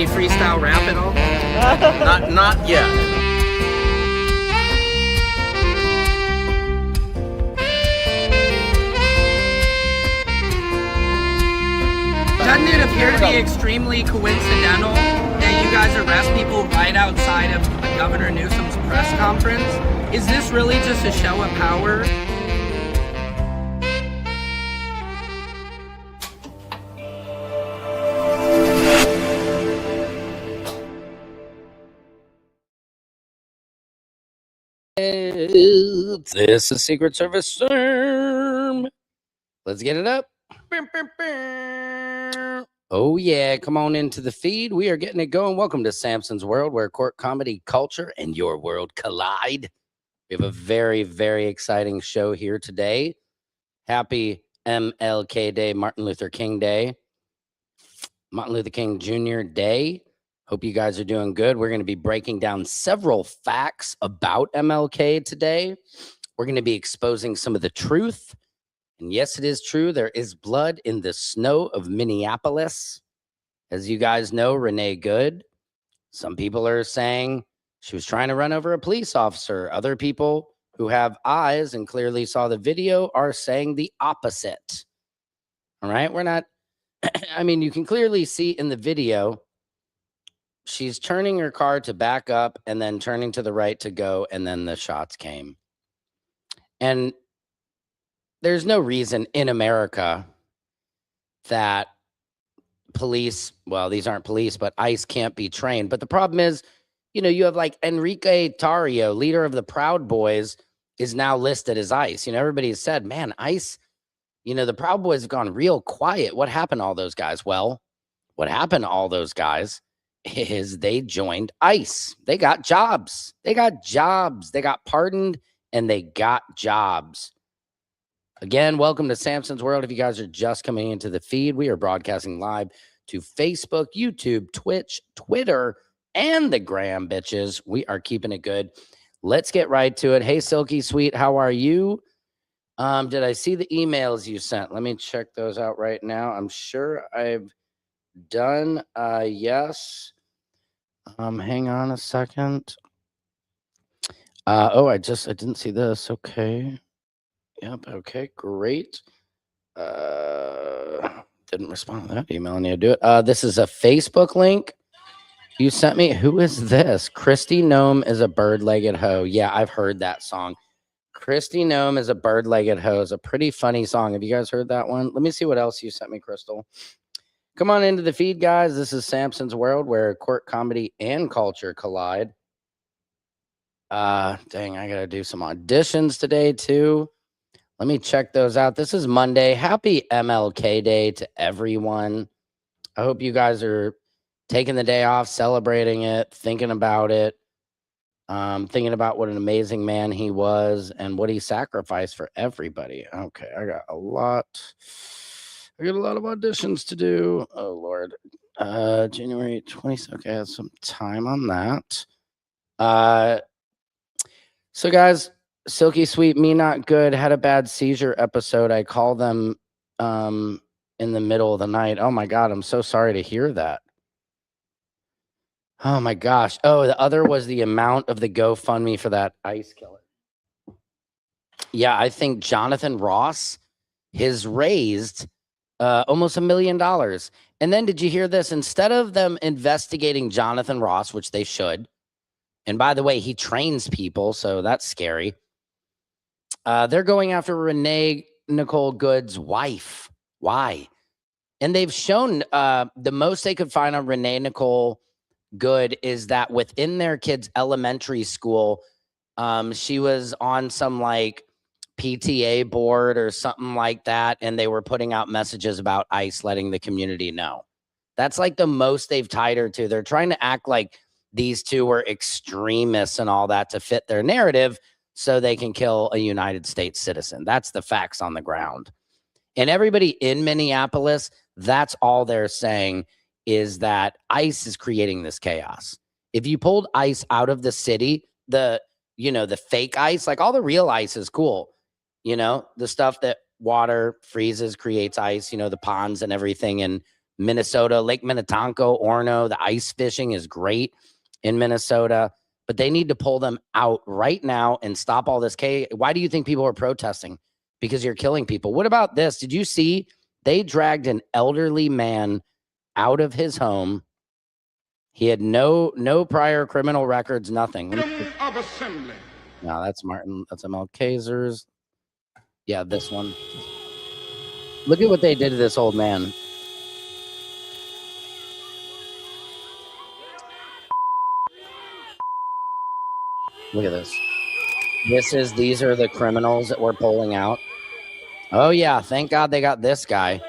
you freestyle rap at all? Not yet. Doesn't it appear to be extremely coincidental that you guys arrest people right outside of Governor Newsom's press conference? Is this really just a show of power? This is Secret Service Storm. Let's get it up. Oh, yeah. Come on into the feed. We are getting it going. Welcome to Samson's World, where court comedy, culture, and your world collide. We have a very, very exciting show here today. Happy MLK Day, Martin Luther King Day, Martin Luther King Jr. Day. Hope you guys are doing good. We're going to be breaking down several facts about MLK today. We're going to be exposing some of the truth. And yes, it is true. There is blood in the snow of Minneapolis. As you guys know, Renee Good. Some people are saying she was trying to run over a police officer. Other people who have eyes and clearly saw the video are saying the opposite. All right. We're not, I mean, you can clearly see in the video, she's turning her car to back up and then turning to the right to go. And then the shots came. And there's no reason in America that police, well, these aren't police, but ICE can't be trained. But the problem is, you know, you have like Enrique Tarrio, leader of the Proud Boys, is now listed as ICE. You know, everybody has said, man, ICE, you know, the Proud Boys have gone real quiet. What happened to all those guys? Well, what happened to all those guys is they joined ICE. They got jobs. They got jobs. They got pardoned and they got jobs. Again, welcome to Samson's World. If you guys are just coming into the feed, we are broadcasting live to Facebook, YouTube, Twitch, Twitter, and the Gram, bitches. We are keeping it good. Let's get right to it. Hey, Silky Sweet, how are you? Did I see the emails you sent? Let me check those out right now. I'm sure I've done. Yes. Hang on a second. I didn't see this. Okay. Yep. Okay. Great. Didn't respond to that email. I need to do it. This is a Facebook link you sent me. Who is this? Christy Gnome is a bird-legged hoe. Yeah, I've heard that song. Christy Gnome is a bird-legged hoe. It's a pretty funny song. Have you guys heard that one? Let me see what else you sent me, Crystal. Come on into the feed, guys. This is Samson's World, where court comedy and culture collide. Dang, I gotta do some auditions today too. Let me check those out. This is Monday. Happy MLK Day to everyone. I hope you guys are taking the day off, celebrating it, thinking about it, thinking about what an amazing man he was and what he sacrificed for everybody. Okay, I got a lot of auditions to do. Oh, Lord. January 20th. Okay, I have some time on that. So, guys, Silky Sweet, Me Not Good had a bad seizure episode. I call them in the middle of the night. Oh, my God. I'm so sorry to hear that. Oh, my gosh. Oh, the other was the amount of the GoFundMe for that ICE killer. Yeah, I think Jonathan Ross has raised almost $1 million. And then did you hear this? Instead of them investigating Jonathan Ross, which they should, and by the way, he trains people, so that's scary. They're going after Renee Nicole Good's wife. Why? And they've shown the most they could find on Renee Nicole Good is that within their kids' elementary school, she was on some like PTA board or something like that, and they were putting out messages about ICE letting the community know. That's like the most they've tied her to. They're trying to act like these two were extremists and all that to fit their narrative so they can kill a United States citizen. That's the facts on the ground. And everybody in Minneapolis, that's all they're saying is that ICE is creating this chaos. If you pulled ICE out of the city, the fake ice, like all the real ice is cool. You know, the stuff that water freezes, creates ice, you know, the ponds and everything in Minnesota, Lake Minnetonka, Orono. The ice fishing is great in Minnesota, but they need to pull them out right now and stop all this. Why do you think people are protesting? Because you're killing people. What about this? Did you see they dragged an elderly man out of his home? He had no prior criminal records, nothing. Of assembly. No, that's Martin. That's ML Kazers. Yeah, this one. Look at what they did to this old man. Look at this. These are the criminals that we're pulling out. Oh yeah, thank God they got this guy.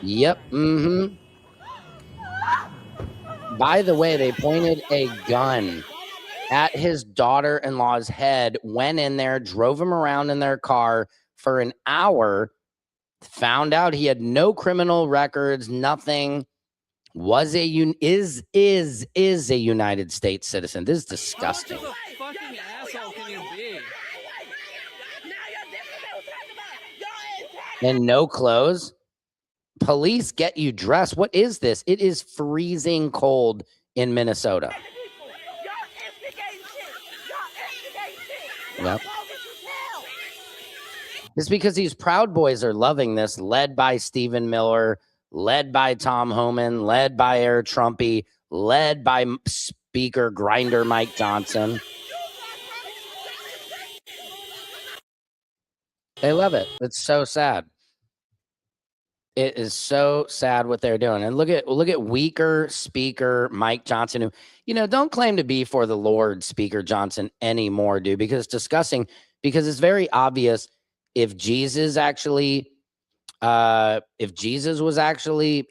Yep. Mm-hmm. By the way, they pointed a gun at his daughter-in-law's head, went in there, drove him around in their car for an hour, found out he had no criminal records, nothing, is a United States citizen. This is disgusting. How much of a fucking asshole can you be? And no clothes. Police get you dressed. What is this? It is freezing cold in Minnesota. Yep. It's because these Proud Boys are loving this, led by Stephen Miller, led by Tom Homan, led by Air Trumpy, led by Speaker Grinder Mike Johnson. They love it. It's so sad. It is so sad what they're doing. And look at weaker Speaker Mike Johnson, who, don't claim to be for the Lord, Speaker Johnson, anymore, dude, because it's disgusting, because it's very obvious if Jesus was actually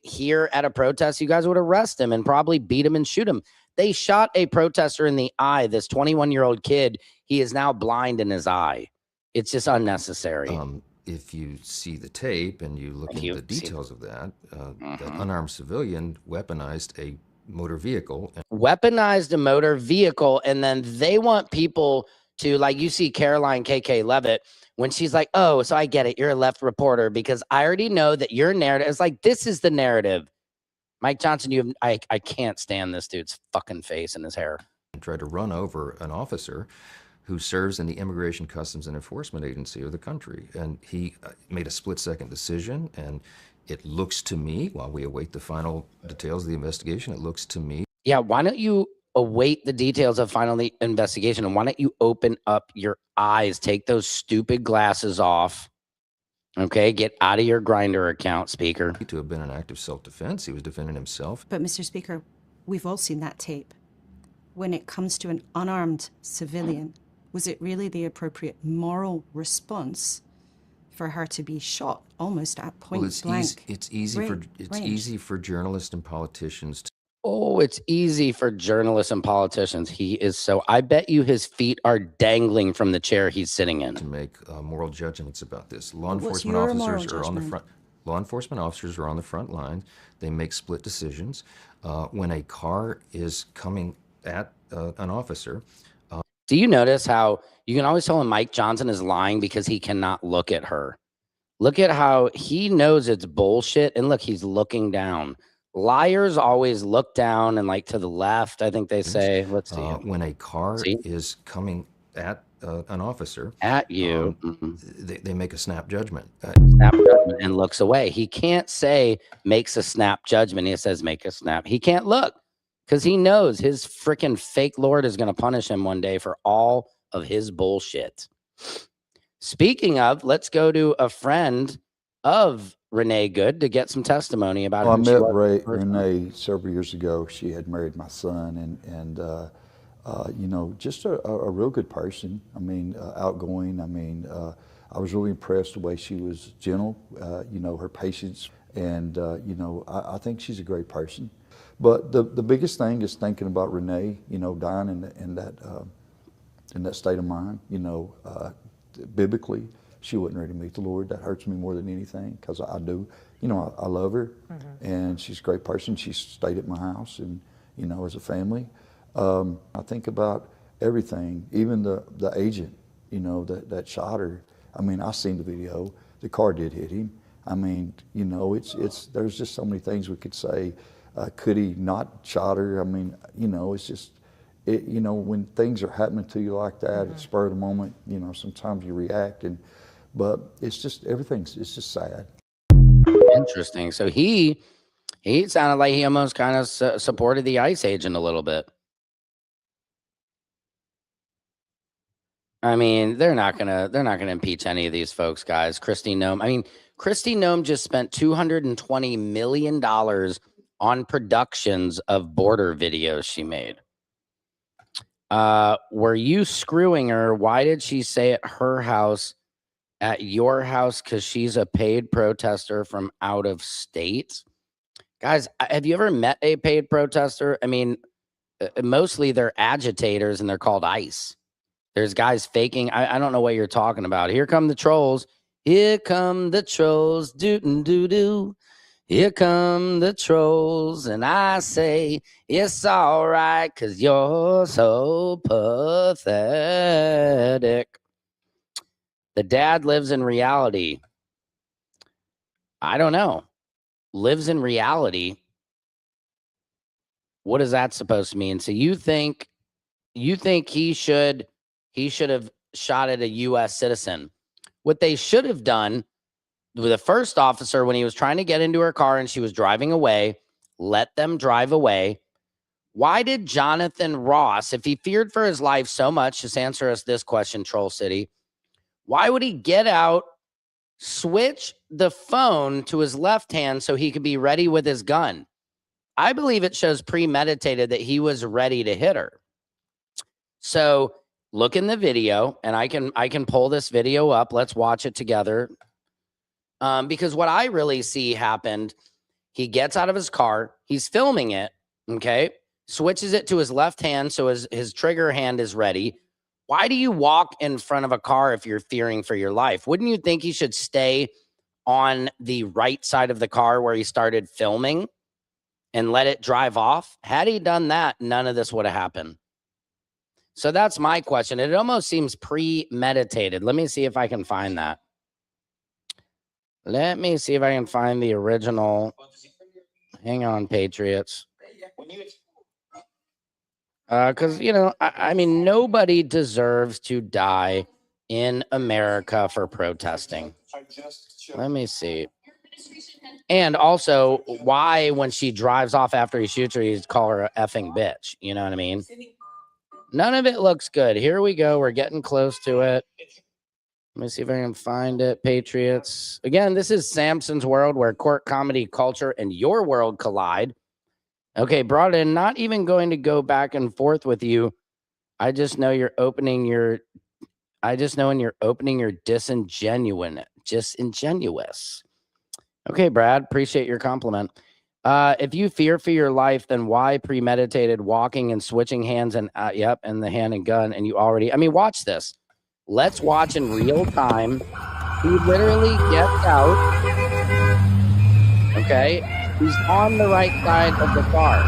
here at a protest, you guys would arrest him and probably beat him and shoot him. They shot a protester in the eye, this 21-year-old kid. He is now blind in his eye. It's just unnecessary. If you see the tape and you look into the details of that, that unarmed civilian weaponized a motor vehicle. Weaponized a motor vehicle, and then they want people to, like, you see Caroline KK Levitt, when she's like, oh, so I get it, you're a left reporter, because I already know that your narrative is like, this is the narrative. Mike Johnson, I can't stand this dude's fucking face and his hair. And tried to run over an officer who serves in the Immigration, Customs, and Enforcement Agency of the country. And he made a split-second decision, and it looks to me, while we await the final details of the investigation, it looks to me. Yeah, why don't you await the details of final investigation, and why don't you open up your eyes, take those stupid glasses off, okay? Get out of your Grindr account, Speaker. To have been an act of self-defense, he was defending himself. But Mr. Speaker, we've all seen that tape. When it comes to an unarmed civilian, was it really the appropriate moral response for her to be shot almost at point blank? It's easy for journalists and politicians to. Oh, it's easy for journalists and politicians. He is so. I bet you his feet are dangling from the chair he's sitting in. To make moral judgments about this. Law enforcement officers are on the front. Law enforcement officers are on the front line. They make split decisions. When a car is coming at an officer. Do you notice how you can always tell when Mike Johnson is lying because he cannot look at her? Look at how he knows it's bullshit. And look, he's looking down. Liars always look down and like to the left, I think they say. Let's see. When a car is coming at an officer. At you. They make a snap judgment. Snap judgment and looks away. He can't say makes a snap judgment. He says make a snap. He can't look. Because he knows his freaking fake Lord is going to punish him one day for all of his bullshit. Speaking of, let's go to a friend of Renee Good to get some testimony about I met Renee several years ago. She had married my son, and just a real good person. I mean, outgoing. I mean, I was really impressed the way she was gentle, her patience, and, I think she's a great person. But the biggest thing is thinking about Renee, dying in that state of mind. Biblically, she wasn't ready to meet the Lord. That hurts me more than anything because I do. I love her, and she's a great person. She stayed at my house, and as a family, I think about everything, even the agent, that shot her. I mean, I seen the video. The car did hit him. I mean, you know, there's just so many things we could say. Could he not shot her? I mean, you know, it's just, you know, when things are happening to you like that, at spur of the moment, you know, sometimes you react, but it's just, it's just sad. Interesting. So he sounded like he almost kind of supported the ICE agent a little bit. I mean, they're not gonna impeach any of these folks, guys. Kristi Noem. I mean, Kristi Noem just spent $220 million on productions of border videos she made. Were you screwing her? Why did she say at her house, at your house? Because she's a paid protester from out of state. Guys, have you ever met a paid protester? I mean, mostly they're agitators and they're called ICE. There's guys faking. I don't know what you're talking about. Here come the trolls. Here come the trolls. Doo-doo-doo-doo. Here come the trolls. And I say, it's all right because you're so pathetic. The dad lives in reality. I don't know. Lives in reality. What is that supposed to mean? So you think he should have shot at a U.S. citizen? What they should have done with the first officer, when he was trying to get into her car and she was driving away, let them drive away. Why did Jonathan Ross, if he feared for his life so much, just answer us this question, Troll City, why would he get out, switch the phone to his left hand so he could be ready with his gun? I believe it shows premeditated that he was ready to hit her. So look in the video, and I can pull this video up. Let's watch it together. Because what I really see happened, he gets out of his car, he's filming it, okay? Switches it to his left hand so his trigger hand is ready. Why do you walk in front of a car if you're fearing for your life? Wouldn't you think he should stay on the right side of the car where he started filming and let it drive off? Had he done that, none of this would have happened. So that's my question. It almost seems premeditated. Let me see if I can find that. Let me see if I can find the original. Hang on, Patriots. Because, you know, I mean, nobody deserves to die in America for protesting. Let me see. And also, why, when she drives off after he shoots her, he'd call her a effing bitch? You know what I mean? None of it looks good. Here we go. We're getting close to it. Let me see if I can find it. Patriots. Again, this is Samson's World, where court, comedy, culture, and your world collide. Okay, brought in. Not even going to go back and forth with you. I just know you're opening your. Disingenuous. Okay, Brad. Appreciate your compliment. If you fear for your life, then why premeditated walking and switching hands and and the hand and gun? And you already. I mean, watch this. Let's watch in real time. He literally gets out. Okay. He's on the right side of the car.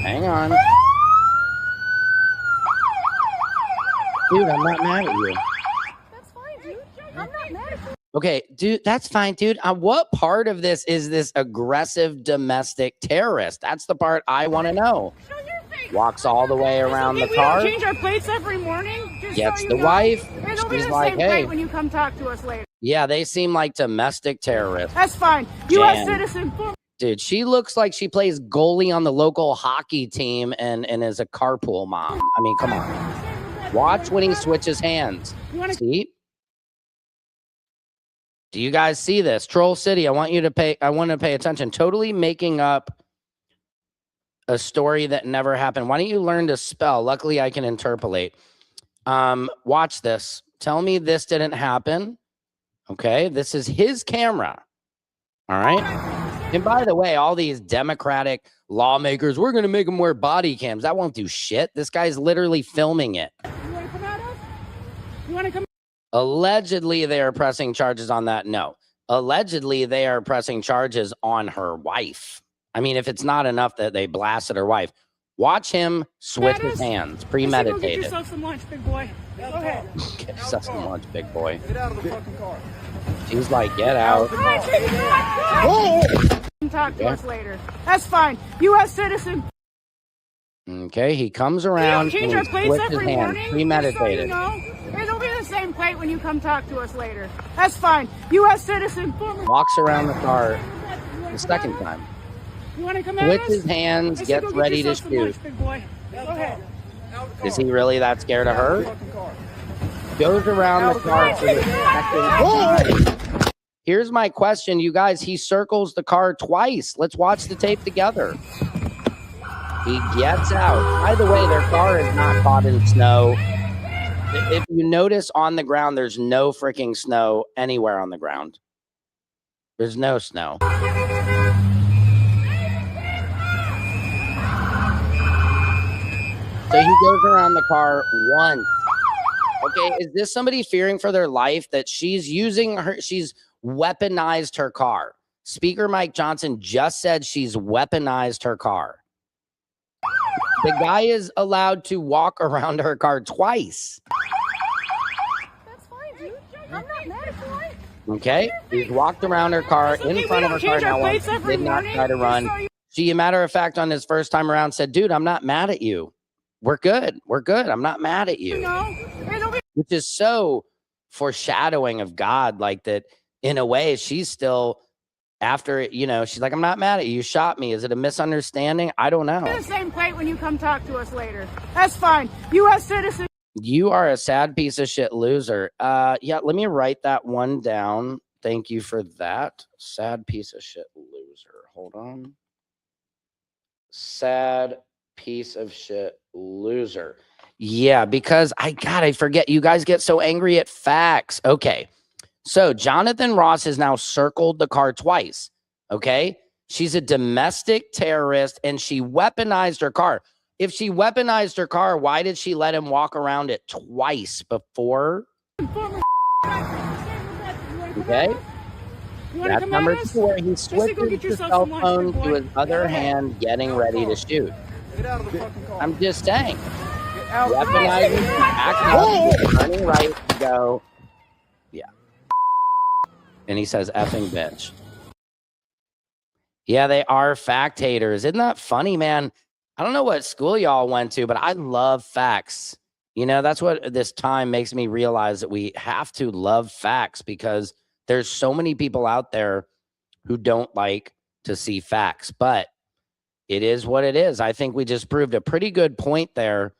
Hang on. Dude, I'm not mad at you. That's fine, dude. I'm not mad at you. Okay, dude, that's fine, dude. What part of this is this aggressive domestic terrorist? That's the part I want to know. Show your face. Walks all the way around the car. We don't change our plates every morning. Just Gets so the you know. wife. And it'll be She's the like, same hey. plate when you come talk to us later. Yeah, they seem like domestic terrorists. That's fine. Jan. U.S. citizen. Boom. Dude, she looks like she plays goalie on the local hockey team and is a carpool mom. I mean, come on. Watch when he switches hands. See? Do you guys see this? Troll City, I want to pay attention. Totally making up a story that never happened. Why don't you learn to spell? Luckily, I can interpolate. Watch this. Tell me this didn't happen. Okay, this is his camera. All right. And by the way, all these Democratic lawmakers, we're going to make them wear body cams. That won't do shit. This guy's literally filming it. You want to come at us? You want to come? Allegedly, they are pressing charges on that. No. Allegedly, they are pressing charges on her wife. I mean, if it's not enough that they blasted her wife, watch him switch his hands. Premeditated. Get yourself some lunch, big boy. Go ahead. Get yourself some lunch, big boy. Get out of the fucking car. She's like, get out. Talk to us later. That's fine. U.S. citizen. Okay, he comes We don't around change and our he plates flips his every hand, morning. premeditated. Just so you know, it'll be the same plate when you come talk to us later. That's fine. U.S. citizen. Former. Walks around the car the second time. You want to come at Flips us? his hands, I said gets go get ready to yourself some shoot. lunch, big boy. Go ahead. Is he really that scared of her? Goes around the car for the second time. Here's my question, you guys. He circles the car twice. Let's watch the tape together. He gets out. By the way, their car is not caught in snow. If you notice on the ground, there's no freaking snow anywhere on the ground. There's no snow. So he goes around the car once. Okay, is this somebody fearing for their life that she's weaponized her car? Speaker Mike Johnson just said she's weaponized her car. The guy is allowed to walk around her car twice. That's fine, dude. I'm not mad at you. Okay, he's walked around her car in front of her car now. Once she did not try to run. She, matter of fact, on his first time around, said, "Dude, I'm not mad at you. We're good. We're good. I'm not mad at you." Which is so foreshadowing of God, like that. In a way, she's still after, she's like, "I'm not mad at you. You shot me. Is it a misunderstanding? I don't know." The same plate when you come talk to us later. That's fine. U.S. citizen. You are a sad piece of shit loser. Yeah, let me write that one down. Thank you for that. Sad piece of shit loser. Hold on. Sad piece of shit loser. Yeah, because I forget. You guys get so angry at facts. Okay. So Jonathan Ross has now circled the car twice. Okay. She's a domestic terrorist and she weaponized her car. If she weaponized her car, why did she let him walk around it twice before? Okay. That's number 2, where he switches his cell phone to his other hand, getting ready to shoot. I'm just saying. Weaponizing, acting up, turning right to go. Yeah. And he says, effing bitch. Yeah, they are fact haters. Isn't that funny, man? I don't know what school y'all went to, but I love facts. That's what this time makes me realize, that we have to love facts, because there's so many people out there who don't like to see facts, but it is what it is. I think we just proved a pretty good point there,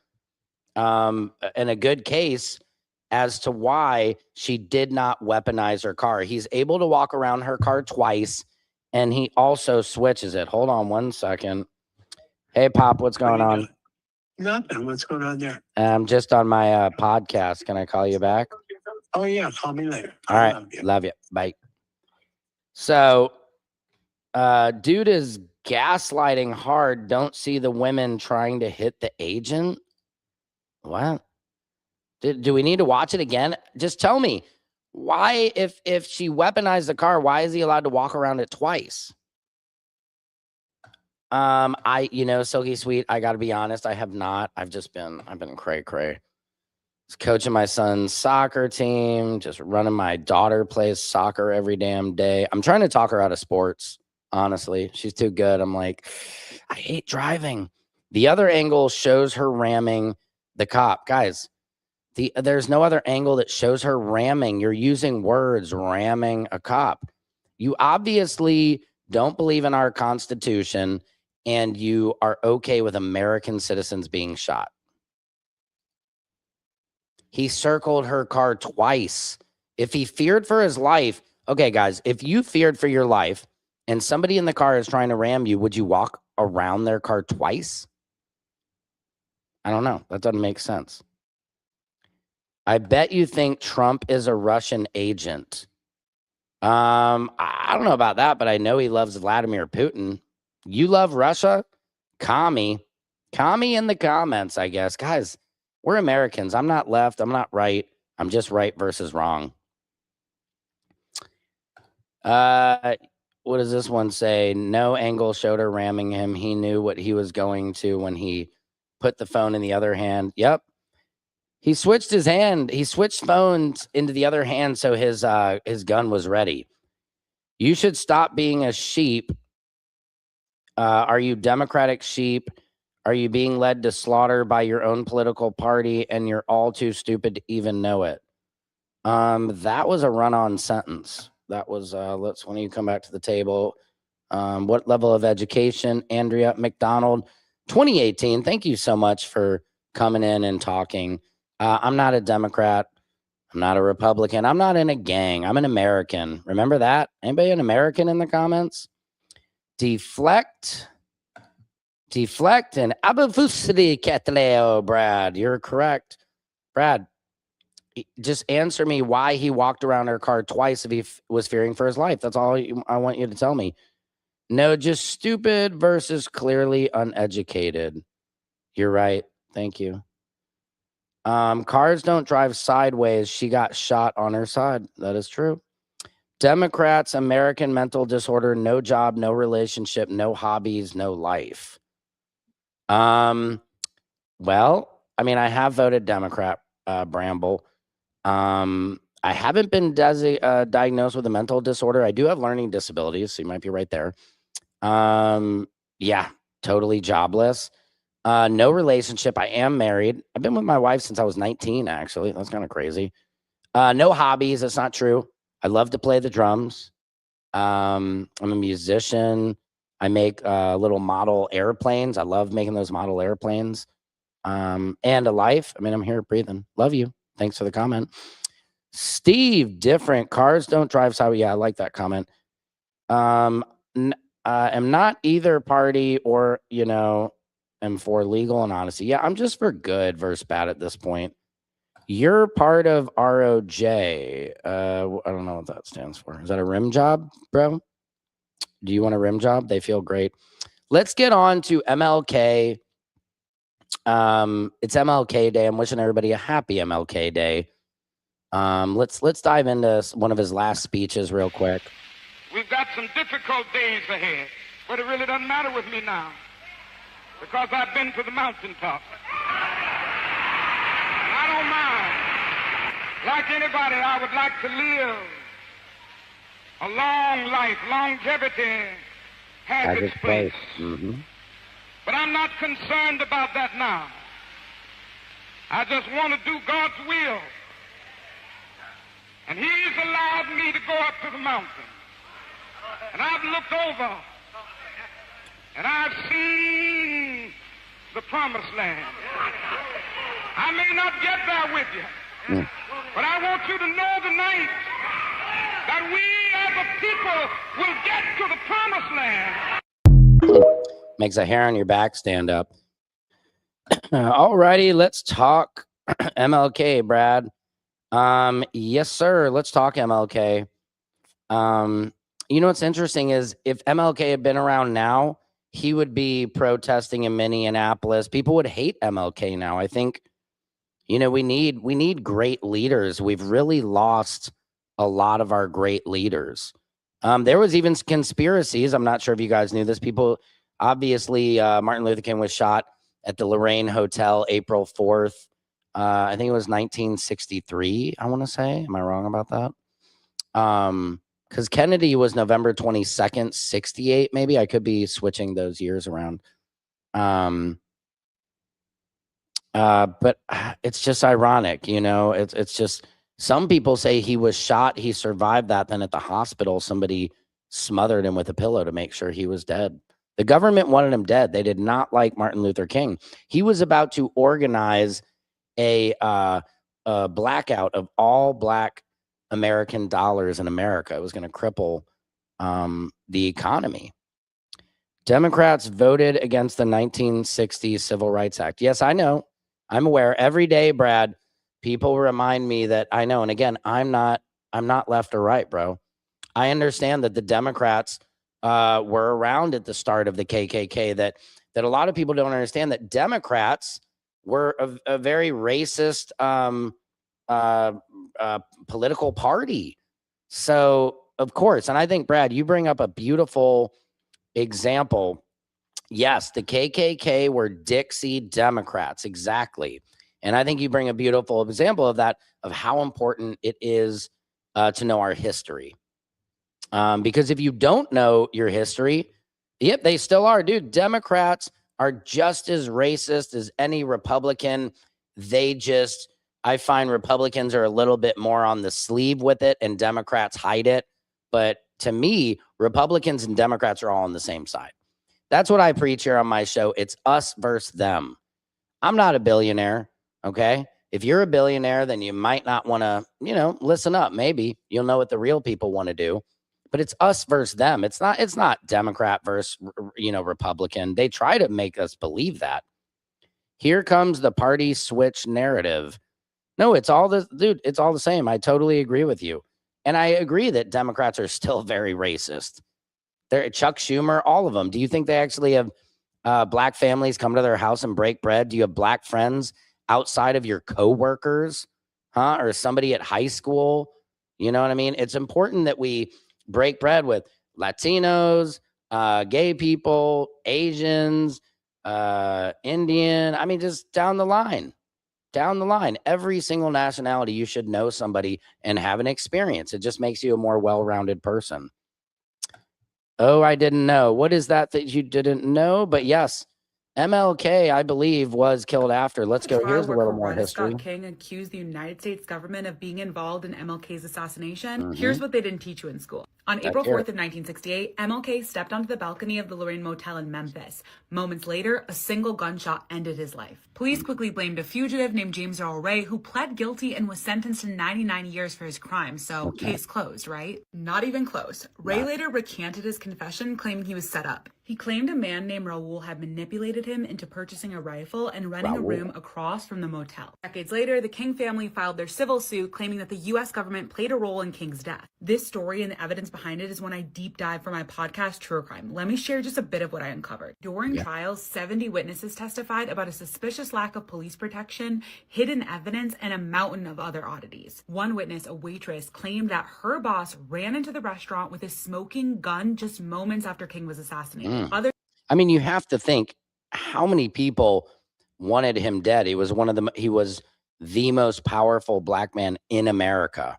and a good case as to why she did not weaponize her car. He's able to walk around her car twice, and he also switches it. Hold on one second. Hey, Pop, what's going on? Nothing. What's going on there? I'm just on my podcast. Can I call you back? Oh, yeah. Call me later. All right. Love you. Bye. So, dude is gaslighting hard. Don't see the women trying to hit the agent. What? Do we need to watch it again? Just tell me why, if she weaponized the car, why is he allowed to walk around it twice? Silky Sweet, I gotta be honest, I have not. I've been cray. Just coaching my son's soccer team, just running. My daughter plays soccer every damn day. I'm trying to talk her out of sports, honestly. She's too good. I'm like, I hate driving. The other angle shows her ramming the cop. Guys, there's no other angle that shows her ramming. You're using words, ramming a cop. You obviously don't believe in our Constitution, and you are okay with American citizens being shot. He circled her car twice. If he feared for his life, okay, guys, if you feared for your life and somebody in the car is trying to ram you, would you walk around their car twice? I don't know. That doesn't make sense. I bet you think Trump is a Russian agent. I don't know about that, but I know he loves Vladimir Putin. You love Russia? Commie in the comments, I guess. Guys, we're Americans. I'm not left. I'm not right. I'm just right versus wrong. What does this one say? No angle showed her ramming him. He knew what he was going to when he put the phone in the other hand. Yep. He switched his hand. He switched phones into the other hand so his gun was ready. You should stop being a sheep. Are you Democratic sheep? Are you being led to slaughter by your own political party and you're all too stupid to even know it? That was a run-on sentence. That was let's when you come back to the table. What level of education? Andrea McDonald, 2018. Thank you so much for coming in and talking. I'm not a Democrat. I'm not a Republican. I'm not in a gang. I'm an American. Remember that? Anybody an American in the comments? Deflect and Abafusidi Catleo, Brad. You're correct. Brad, just answer me why he walked around her car twice if he was fearing for his life. That's all I want you to tell me. No, just stupid versus clearly uneducated. You're right. Thank you. Cars don't drive sideways. She got shot on her side. That is true. Democrats, American mental disorder, no job, no relationship, no hobbies, no life. Well, I mean, I have voted Democrat, Bramble. I haven't been diagnosed with a mental disorder. I do have learning disabilities, so you might be right there. Yeah, totally jobless. No relationship. I am married. I've been with my wife since I was 19, actually. That's kind of crazy. No hobbies. That's not true. I love to play the drums. I'm a musician. I make little model airplanes. I love making those model airplanes. And a life. I mean, I'm here breathing. Love you. Thanks for the comment. Steve, different. Cars don't drive sideways. Yeah, I like that comment. I'm not either party or, am for legal and honesty. Yeah, I'm just for good versus bad at this point. You're part of ROJ. I don't know what that stands for. Is that a rim job, bro? Do you want a rim job? They feel great. Let's get on to MLK. It's MLK Day. I'm wishing everybody a happy MLK Day. Let's dive into one of his last speeches real quick. We've got some difficult days ahead, but it really doesn't matter with me now because I've been to the mountaintop. I don't mind. Like anybody, I would like to live a long life. Longevity has its place. Mm-hmm. But I'm not concerned about that now. I just want to do God's will. And He's allowed me to go up to the mountain. And I've looked over and I've seen the promised land. I may not get there with you, but I want you to know tonight that we as a people will get to the promised land. Makes a hair on your back stand up. Alrighty, let's talk MLK, Brad. Yes, sir. Let's talk MLK. What's interesting is if MLK had been around now, he would be protesting in Minneapolis. People would hate MLK now. I think, we need great leaders. We've really lost a lot of our great leaders. There was even conspiracies. I'm not sure if you guys knew this. People, obviously, Martin Luther King was shot at the Lorraine Hotel, April 4th. I think it was 1963, I want to say. Am I wrong about that? Because Kennedy was November 22nd, 68, maybe. I could be switching those years around. But it's just ironic, it's just some people say he was shot, he survived that, then at the hospital, somebody smothered him with a pillow to make sure he was dead. The government wanted him dead. They did not like Martin Luther King. He was about to organize a blackout of all Black American dollars in America. It was going to cripple the economy. Democrats voted against the 1960 Civil Rights Act. Yes, I know. I'm aware. Every day, Brad, people remind me that I know. And again, I'm not left or right, bro. I understand that the Democrats were around at the start of the KKK, that a lot of people don't understand that Democrats were a very racist political party. So, of course, and I think, Brad, you bring up a beautiful example. Yes, the KKK were Dixie Democrats, exactly. And I think you bring a beautiful example of that, of how important it is to know our history. Because if you don't know your history, yep, they still are, dude. Democrats are just as racist as any Republican. I find Republicans are a little bit more on the sleeve with it and Democrats hide it. But to me, Republicans and Democrats are all on the same side. That's what I preach here on my show. It's us versus them. I'm not a billionaire, okay? If you're a billionaire, then you might not want to, listen up. Maybe you'll know what the real people want to do. But it's us versus them. It's not Democrat versus, Republican. They try to make us believe that. Here comes the party switch narrative. No, it's all it's all the same. I totally agree with you. And I agree that Democrats are still very racist. They're Chuck Schumer, all of them. Do you think they actually have black families come to their house and break bread? Do you have black friends outside of your coworkers, or somebody at high school? You know what I mean? It's important that we break bread with Latinos, gay people, Asians, Indian. I mean, just down the line. Every single nationality, you should know somebody and have an experience. It just makes you a more well-rounded person. Oh, I didn't know. What is that you didn't know? But yes, MLK, I believe, was killed after. Let's go. Here's a little more history. Scott King accused the United States government of being involved in MLK's assassination. Here's what they didn't teach you in school. On April 4th of 1968, MLK stepped onto the balcony of the Lorraine Motel in Memphis. Moments later, a single gunshot ended his life. Police quickly blamed a fugitive named James Earl Ray, who pled guilty and was sentenced to 99 years for his crime. So, case closed, right? Not even close. Ray later recanted his confession, claiming he was set up. He claimed a man named Raul had manipulated him into purchasing a rifle and renting a room across from the motel. Decades later, the King family filed their civil suit, claiming that the U.S. government played a role in King's death. This story and the evidence behind it is when I deep dive for my podcast, True Crime. Let me share just a bit of what I uncovered. During trials, 70 witnesses testified about a suspicious lack of police protection, hidden evidence, and a mountain of other oddities. One witness, a waitress, claimed that her boss ran into the restaurant with a smoking gun just moments after King was assassinated. I mean, you have to think how many people wanted him dead. He was the most powerful black man in America.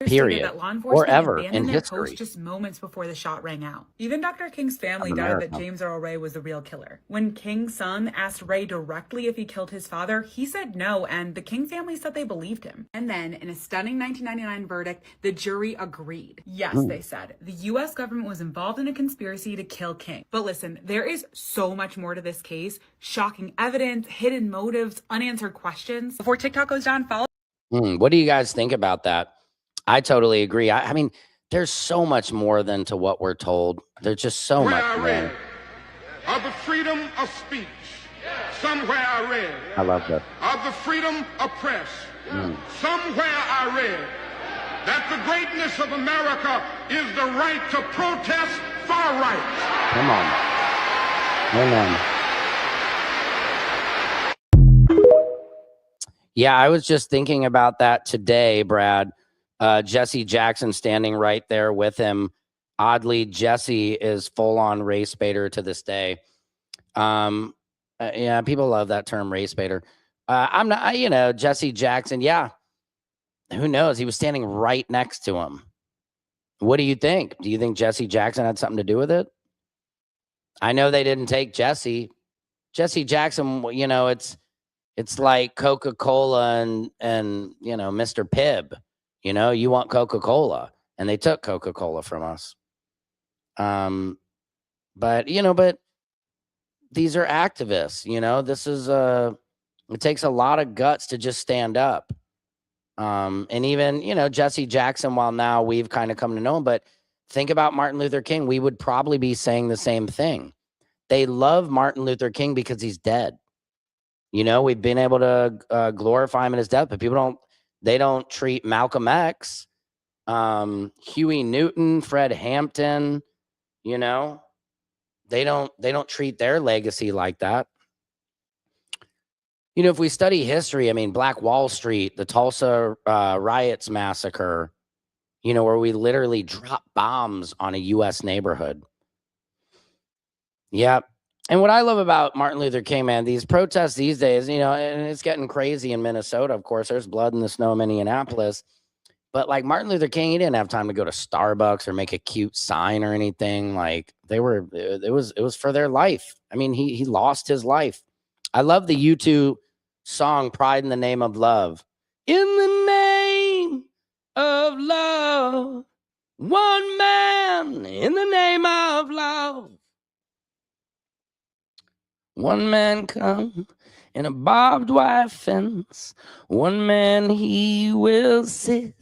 Period. That law enforcement or ever abandoned in their history. post just moments before the shot rang out. Even Dr. King's family doubted that James Earl Ray was the real killer. When King's son asked Ray directly if he killed his father, he said no, and the King family said they believed him. And then, in a stunning 1999 verdict, the jury agreed. Yes, they said, the U.S. government was involved in a conspiracy to kill King. But listen, there is so much more to this case. Shocking evidence, hidden motives, unanswered questions. Before TikTok goes down, follow. What do you guys think about that? I totally agree. I mean, there's so much more than to what we're told. There's just so much I more. read of the freedom of speech. Somewhere I read I love that. of the freedom of press. Somewhere I read that the greatness of America is the right to protest far right. Come on. Amen. Yeah, I was just thinking about that today, Brad. Jesse Jackson standing right there with him. Oddly, Jesse is full-on race baiter to this day. Yeah, people love that term, race baiter. I'm not, Jesse Jackson. Yeah, who knows? He was standing right next to him. What do you think? Do you think Jesse Jackson had something to do with it? I know they didn't take Jesse. Jesse Jackson, it's like Coca-Cola and Mr. Pibb. You want Coca-Cola, and they took Coca-Cola from us. But these are activists, this is it takes a lot of guts to just stand up. And even, Jesse Jackson, while now we've kind of come to know him, but think about Martin Luther King. We would probably be saying the same thing. They love Martin Luther King because he's dead. We've been able to glorify him in his death, but they don't treat Malcolm X, Huey Newton, Fred Hampton, they don't treat their legacy like that. If we study history, Black Wall Street, the Tulsa riots massacre, where we literally drop bombs on a U.S. neighborhood. Yep. And what I love about Martin Luther King, man, these protests these days, you know, and it's getting crazy in Minnesota. Of course, there's blood in the snow in Minneapolis. But like Martin Luther King, he didn't have time to go to Starbucks or make a cute sign or anything. Like it was for their life. I mean, he lost his life. I love the U2 song "Pride in the Name of Love." In the name of love, one man in the name of love. One man come in a barbed wire fence. One man he will sit.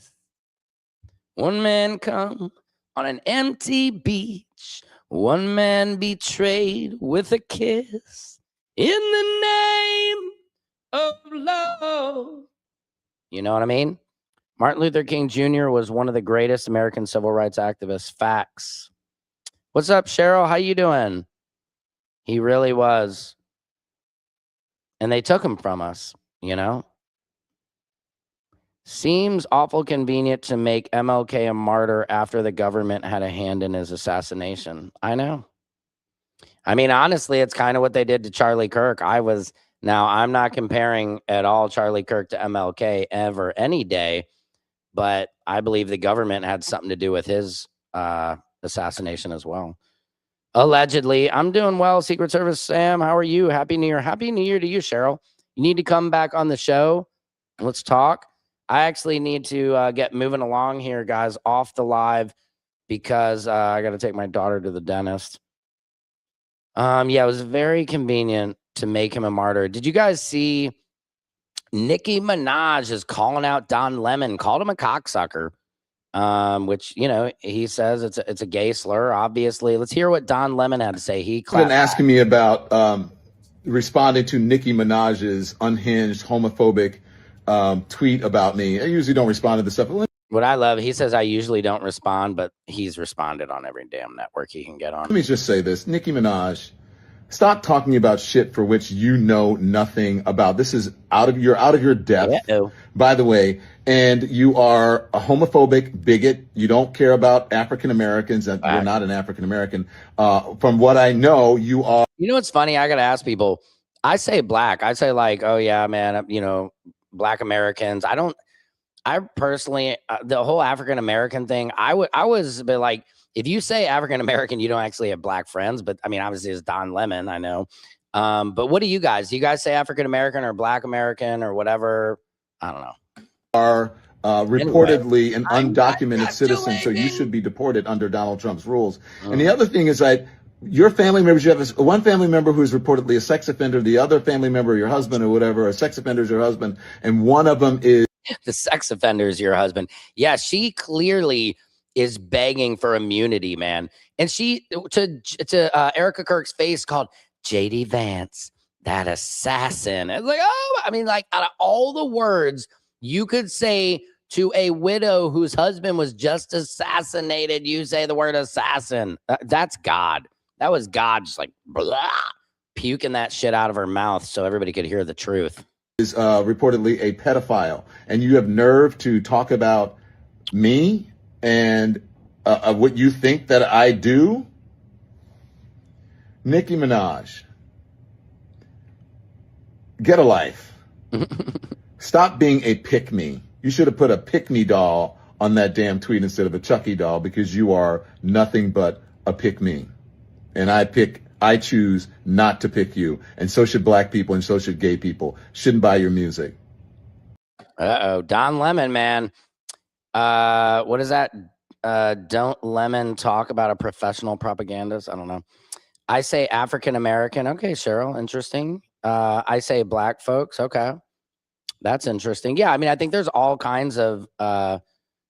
One man come on an empty beach. One man betrayed with a kiss. In the name of love. You know what I mean? Martin Luther King Jr. was one of the greatest American civil rights activists. Facts. What's up, Cheryl? How you doing? He really was. And they took him from us, you know? Seems awful convenient to make MLK a martyr after the government had a hand in his assassination. I know. I mean, honestly, it's kind of what they did to Charlie Kirk. Now, I'm not comparing at all Charlie Kirk to MLK ever, any day, but I believe the government had something to do with his assassination as well. Allegedly. I'm doing well, Secret Service Sam. How are you? Happy New Year. Happy New Year to you, Cheryl. You need to come back on the show. Let's talk. I actually need to get moving along here, guys, off the live because I got to take my daughter to the dentist. Yeah, it was very convenient to make him a martyr. Did you guys see Nicki Minaj is calling out Don Lemon, called him a cocksucker? Which, you know, he says it's a gay slur, obviously. Let's hear what Don Lemon had to say. He been asking me about responding to Nicki Minaj's unhinged, homophobic tweet about me. I usually don't respond to this stuff. What I love, he says I usually don't respond, but he's responded on every damn network he can get on. Let me just say this. Nicki Minaj, stop talking about shit for which you know nothing about. This is out of your depth, by the way. And you are a homophobic bigot. You don't care about African Americans. And you're not an African American. From what I know, you are. You know what's funny? I got to ask people. I say black. I say like, oh yeah, man, you know, Black Americans. I personally, the whole African American thing, I was like, if you say African American, you don't actually have black friends. But I mean, obviously, it's Don Lemon, I know. But what do you guys? Do you guys say African American or Black American or whatever? I don't know. Are reportedly an undocumented citizen, so you should be deported under Donald Trump's rules. And the other thing is that your family members, you have one family member who's reportedly a sex offender, the other family member, your husband or whatever, a sex offender is your husband, and one of them is the sex offender is your husband. Yeah, she clearly is begging for immunity, man. And she to Erica Kirk's face called JD Vance that assassin. It's like, oh, I mean, like out of all the words you could say to a widow whose husband was just assassinated, you say the word assassin. That's God. That was God just like blah, puking that shit out of her mouth so everybody could hear the truth. Is reportedly a pedophile. And you have nerve to talk about me and what you think that I do? Nicki Minaj, get a life. Stop being a pick-me. You should have put a pick-me doll on that damn tweet instead of a Chucky doll because you are nothing but a pick-me. And I choose not to pick you. And so should black people and so should gay people. Shouldn't buy your music. Uh-oh. Don Lemon, man. What is that? Don't Lemon talk about a professional propagandist? I don't know. I say African American. Okay, Cheryl. Interesting. I say black folks. Okay. That's interesting. Yeah, I mean, I think there's all kinds of,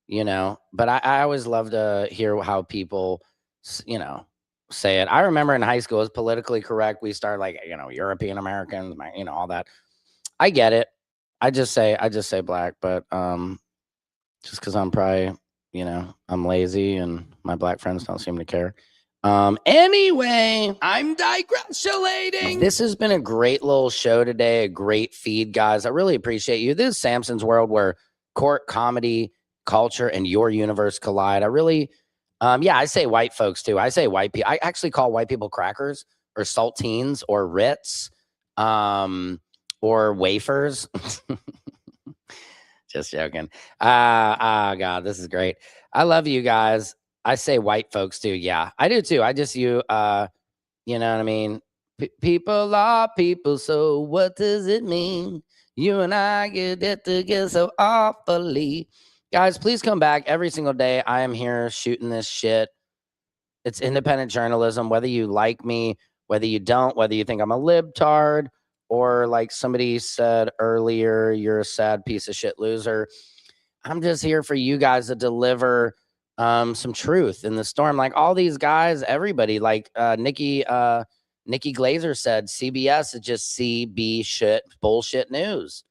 you know, but I always love to hear how people, you know, say it. I remember in high school, it was politically correct. We started like, you know, European Americans, you know, all that. I get it. I just say black, but just because I'm probably, you know, I'm lazy and my black friends don't seem to care. Anyway, I'm digressulating. This has been a great little show today, a great feed, guys. I really appreciate you. This is Samson's World, where court, comedy, culture, and your universe collide. I really, yeah, I say white folks too. I say white people. I actually call white people crackers. or saltines or Ritz or wafers. Just joking. God, this is great. I love you guys. I say white folks too. Yeah, I do too. I just, you know what I mean? People are people, so what does it mean? You and I get it together so awfully. Guys, please come back every single day. I am here shooting this shit. It's independent journalism, whether you like me, whether you don't, whether you think I'm a libtard, or like somebody said earlier, you're a sad piece of shit loser. I'm just here for you guys to deliver some truth in the storm. Like all these guys, everybody, like Nikki Glazer said, CBS is just CB shit, bullshit news.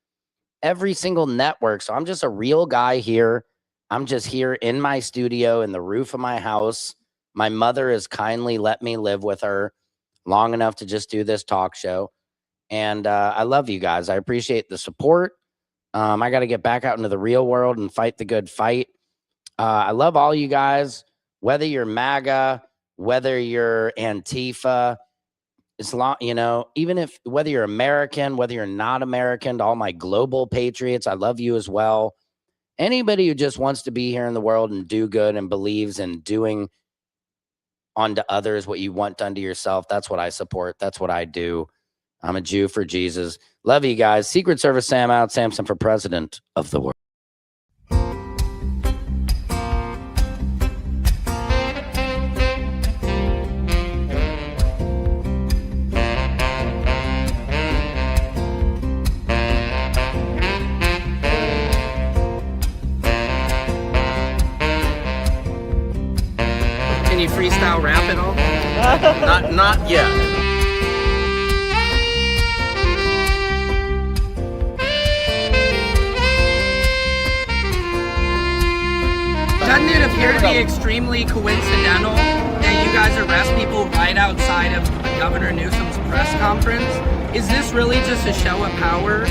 Every single network. So I'm just a real guy here. I'm just here in my studio, in the roof of my house. My mother has kindly let me live with her long enough to just do this talk show. And I love you guys. I appreciate the support. I got to get back out into the real world and fight the good fight. I love all you guys, whether you're MAGA, whether you're Antifa, as long, you know, even if whether you're American, whether you're not American, to all my global patriots, I love you as well. Anybody who just wants to be here in the world and do good and believes in doing unto others what you want done to yourself, that's what I support. That's what I do. I'm a Jew for Jesus. Love you guys. Secret Service Sam out. Samson for president of the world. Can you freestyle rap at all? Not yet. Doesn't it appear to be extremely coincidental that you guys arrest people right outside of Governor Newsom's press conference? Is this really just a show of power?